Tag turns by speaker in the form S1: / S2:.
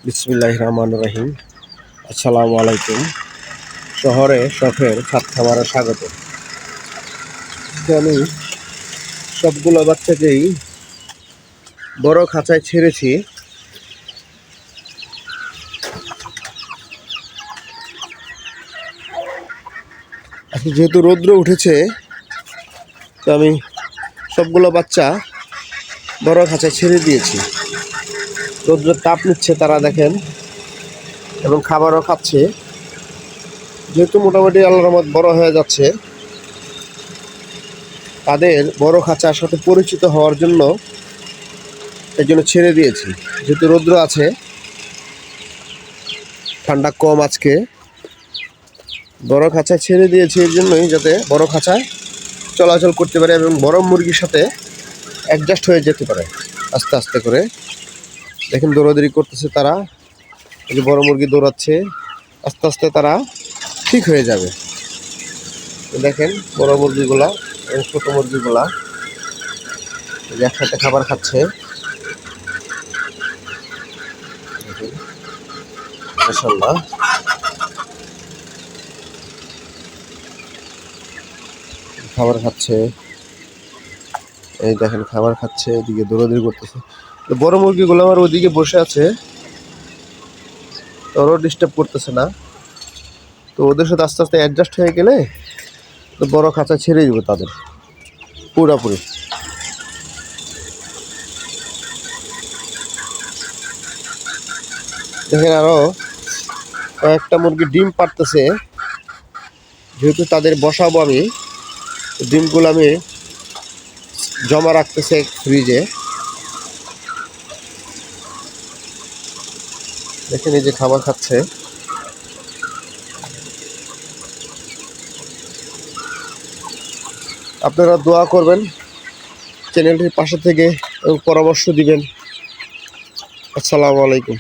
S1: বিসমিল্লাহির রহমানির রহিম। আসসালামু আলাইকুম। শহরে শখের ছাদ খামারে স্বাগত। তো আমি সবগুলো বাচ্চাকেই বড় খাঁচায় ছেড়েছি। আজকে যেহেতু রৌদ্র উঠেছে, তো আমি সবগুলো বাচ্চা বড় খাঁচায় ছেড়ে দিয়েছি। রৌদ্রের তাপ নিচ্ছে তারা, দেখেন, এবং খাবারও খাচ্ছে। যেহেতু মোটামুটি আল্লাহর রহমত বড় হয়ে যাচ্ছে, তাদের বড় খাঁচার সাথে পরিচিত হওয়ার জন্য এই জন্য ছেড়ে দিয়েছি। যেহেতু রৌদ্র আছে, ঠান্ডা কম, আজকে বড় খাঁচায় ছেড়ে দিয়েছি এই জন্যই, যাতে বড় খাঁচায় চলাচল করতে পারে এবং বড় মুরগির সাথে অ্যাডজাস্ট হয়ে যেতে পারে আস্তে আস্তে করে। দেখেন দৌড়াদৌড়ি করতেছে তারা, এই যে বড় মুরগি দৌড়াচ্ছে, আস্তে আস্তে তারা ঠিক হয়ে যাবে। দেখেন বড় মুরগিগুলা এবং ছোট মুরগিগুলা একসাথে খাবার খাচ্ছে। মাশাআল্লাহ, খাবার খাচ্ছে, এই দেখেন খাবার খাচ্ছে, এদিকে দৌড়াদৌড়ি করতেছে। বড় মুরগিগুলো আমার ওইদিকে বসে আছে, ওরাও ডিস্টার্ব করতেছে না। তো ওদের সাথে আস্তে আস্তে অ্যাডজাস্ট হয়ে গেলে তো বড় খাঁচা ছেড়ে দিব তাদের পুরাপুরি। দেখেন আরো কয়েকটা মুরগি ডিম পাড়তেছে। যেহেতু তাদের বসাবো আমি, ডিমগুলো আমি জমা রাখতেছে ফ্রিজে। দেখেন এই যে খাবার খাচ্ছে। আপনারা দোয়া করবেন, চ্যানেলটির পাশে থেকে এবং পরামর্শ দিবেন। আসসালামু আলাইকুম।